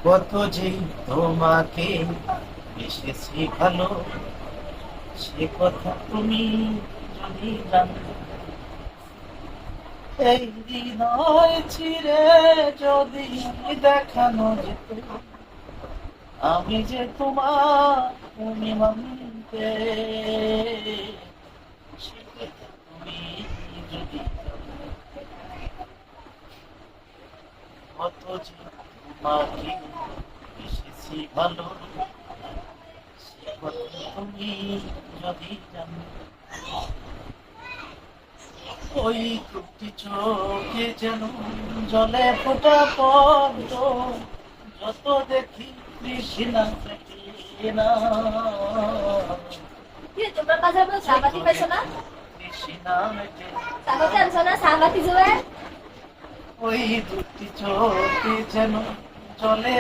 কত যে তোমাকে বেসেছি ভালো, সে কথা তুমি যদি জানতে। এই হৃদয় ছিঁড়ে যদি দেখানো যেত, আমি যে তোমার তুমি মানতে, সে কথা তুমি যদি জানতে। কত যে তোমাকে বেসেছি ভালো, সে কথা তুমি যদি জানতে। ওই দুটি চোখে যেন জলে ফোটা পদ্ম, যত দেখি তৃষ্ণা মেটে না, কি তোমরা বাজার মধ্যে সাবাতি পাইছো না? তৃষ্ণা মেটে না। সাবাতি আনছো না? সাবাতি জোয়ে ওই দুটি চোখে যেন জলে